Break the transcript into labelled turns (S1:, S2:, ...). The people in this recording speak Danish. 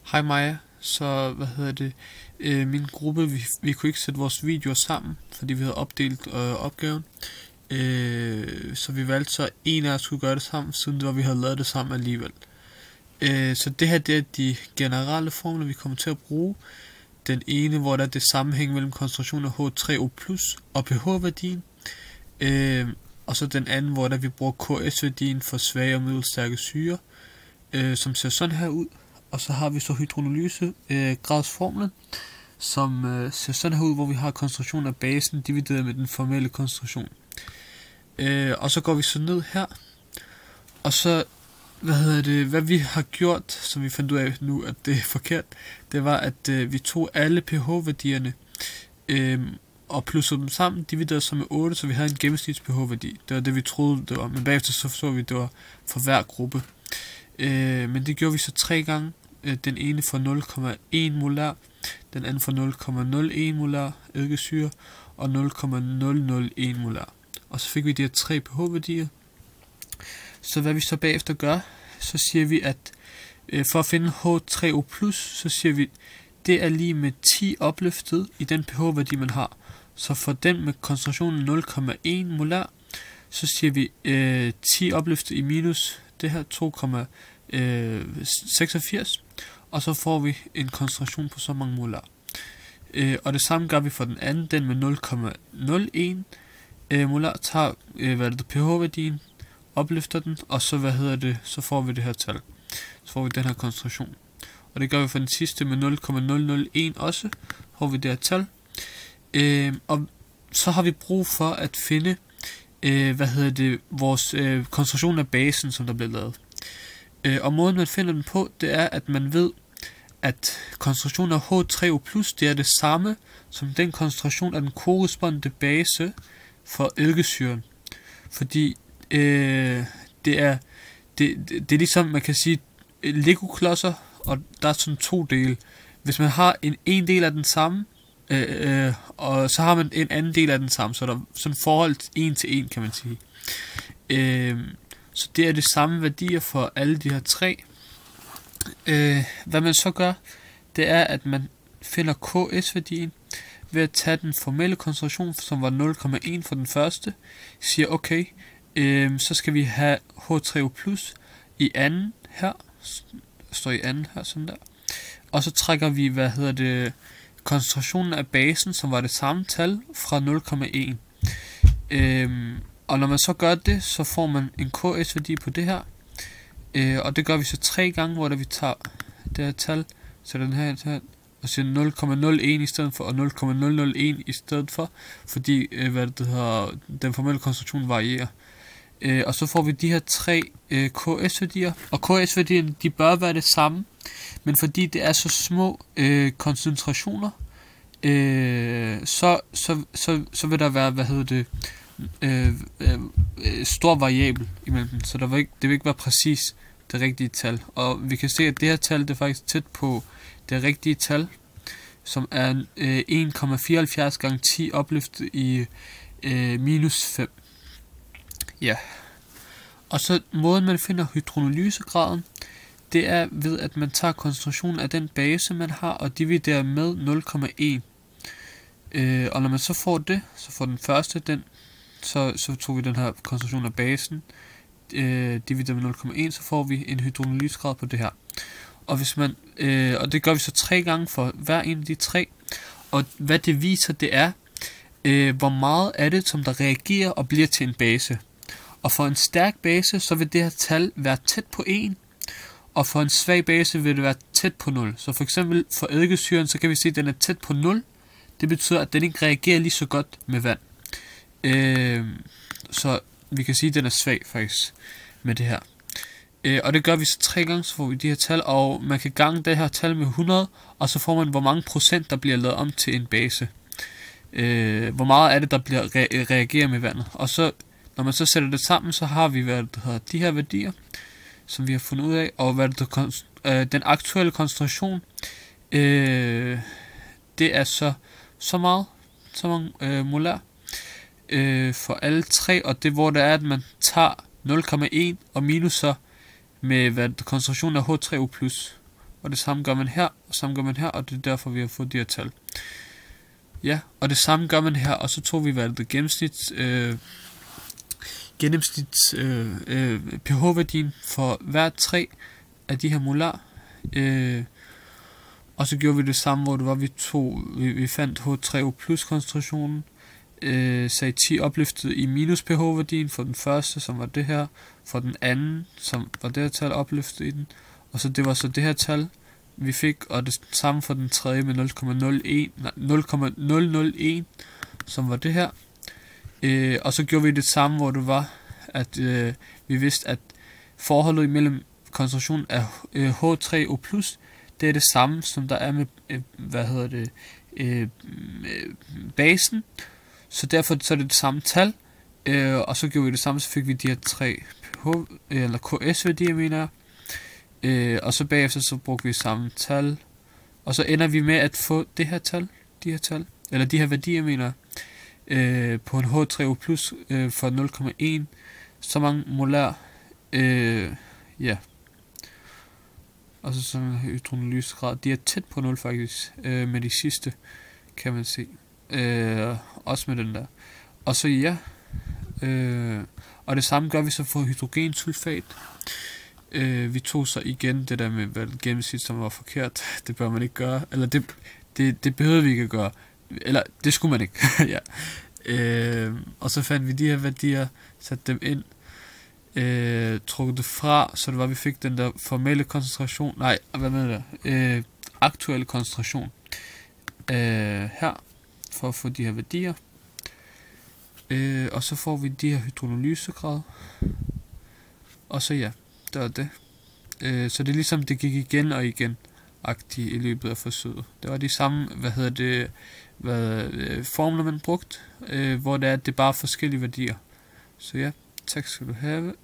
S1: Hej Maja, så min gruppe, vi kunne ikke sætte vores videoer sammen, fordi vi havde opdelt opgaven. Så vi valgte så en af os skulle gøre det sammen, siden det var, vi havde lavet det sammen alligevel. Så det her, det er de generelle formler, vi kommer til at bruge. Den ene, hvor der er det sammenhæng mellem koncentrationen af H3O+ og pH-værdien. Og så den anden, hvor der vi bruger KS-værdien for svage og middelstærke syrer, som ser sådan her ud. Og så har vi så hydrolysegradsformlen, som ser sådan her ud, hvor vi har koncentrationen af basen divideret med den formelle koncentration. Og så går vi så ned her, og så hvad vi har gjort, som vi fandt ud af nu, at det er forkert, det var, at vi tog alle pH-værdierne og plussede dem sammen, dividerede så med 8, så vi havde en gennemsnits pH-værdi. Det var det, vi troede, det var, men bagefter så vi, det var for hver gruppe. Men det gjorde vi så 3 gange. Den ene for 0,1 molar, den anden for 0,01 molar eddikesyre og 0,001 molar. Og så fik vi de her 3 pH-værdier. Så hvad vi så bagefter gør, så siger vi, at for at finde H3O+, så siger vi, det er lige med 10 opløftet i den pH-værdi, man har. Så for den med koncentrationen 0,1 molar, så siger vi 10 opløftet i minus det her 2,86, og så får vi en koncentration på så mange molar. Og det samme gør vi for den anden, den med 0,01 molar, tager pH-værdien, opløfter den, og så så får vi det her tal. Så får vi den her koncentration. Og det gør vi for den sidste med 0,001 også, får vi det her tal. Og så har vi brug for at finde vores koncentration af basen, som der bliver lavet. Og måden man finder den på, det er, at man ved, at koncentrationen af H3O+, det er det samme som den koncentration af den korrespondente base for eddikesyren. Fordi det er ligesom, man kan sige, Lego-klodser, og der er sådan 2 dele. Hvis man har en del af den samme, og så har man en anden del af den samme, så der er sådan forhold 1 til 1, kan man sige. Så det er det samme værdier for alle de her 3. Hvad man så gør, det er, at man finder KS-værdien ved at tage den formelle koncentration, som var 0,1 for den første, siger okay, så skal vi have H3O+ i anden her, står i anden her, sådan der, og så trækker vi, koncentrationen af basen, som var det samme tal, fra 0,1. Og når man så gør det, så får man en KS-værdi på det her, og det gør vi så 3 gange, hvor vi tager det her tal, så den her, og siger 0,01 i stedet for, og 0,001 i stedet for, fordi den formelle koncentration varierer. Og så får vi de her 3 KS-værdier, og KS-værdierne, de bør være det samme, men fordi det er så små koncentrationer, så vil der være, stor variabel imellem dem, så det vil ikke være præcis det rigtige tal. Og vi kan se, at det her tal, det er faktisk tæt på det rigtige tal, som er 1,74 gange 10 opløftet i minus 5. Ja. Og så måden man finder hydrolysegraden, det er ved at man tager koncentrationen af den base man har og dividerer med 0,1. Og når man så får det, så får den første den, så tog vi den her koncentration af basen, divideret med 0,1, så får vi en hydrolysegrad på det her. Og hvis man og det gør vi så 3 gange for hver en af de 3. Og hvad det viser, det er hvor meget er det, som der reagerer og bliver til en base. Og for en stærk base, så vil det her tal være tæt på 1, og for en svag base vil det være tæt på 0. Så for eksempel for eddikesyren, så kan vi se, at den er tæt på 0. Det betyder, at den ikke reagerer lige så godt med vand. Så vi kan sige, at den er svag faktisk med det her. Og det gør vi så 3 gange, så får vi de her tal, og man kan gange det her tal med 100, og så får man, hvor mange procent, der bliver lavet om til en base. Hvor meget af det, der bliver reagerer med vandet. Og så, når man så sætter det sammen, så har vi, de her værdier, som vi har fundet ud af, og den aktuelle koncentration, det er så mange molar for alle 3, og det hvor der er, at man tager 0,1 og minus så med koncentrationen af H3O+. og det samme gør man her, og samme gør man her, og det er derfor, vi har fået de her tal. Ja, og det samme gør man her, og så tog vi valgte gennemsnits pH-værdien for hver 3 af de her molar. Og så gjorde vi det samme, hvor det var, vi fandt H3O plus koncentrationen, sagde 10 opløftet i minus pH-værdien for den første, som var det her, for den anden, som var det her tal opløftet i den, og så det var så det her tal, vi fik, og det samme for den tredje med 0,001, som var det her. Og så gjorde vi det samme, hvor det var, at vi vidste, at forholdet imellem koncentrationen af H3O+, det er det samme, som der er med, basen. Så derfor så er det samme tal, og så gjorde vi det samme, så fik vi de her 3 eller KS-værdier, mener jeg. Og så bagefter så brugte vi samme tal, og så ender vi med at få det her tal, eller de her værdier, mener jeg, på en H3O plus for 0,1, så mange molær, ja. Og så sådan en hydrolysegrad, de er tæt på 0 faktisk, med de sidste, kan man se. Også med den der. Og så ja, og det samme gør vi så for hydrogensulfat. Vi tog så igen det der med gennemsnit, som var forkert. Det bør man ikke gøre, eller det behøvede vi ikke at gøre, eller det skulle man ikke. Ja. Og så fandt vi de her værdier, satte dem ind, trukket det fra, så det var, vi fik den der formelle koncentration, nej, hvad med det, aktuelle koncentration her, for at få de her værdier. Og så får vi de her hydrolysegrad, og så ja, det var det. Så det er ligesom, det gik igen og igen agtigt i løbet af forsøget. Det var de samme, formler man brugt, hvor det er bare forskellige værdier. Så ja, tak skal du have.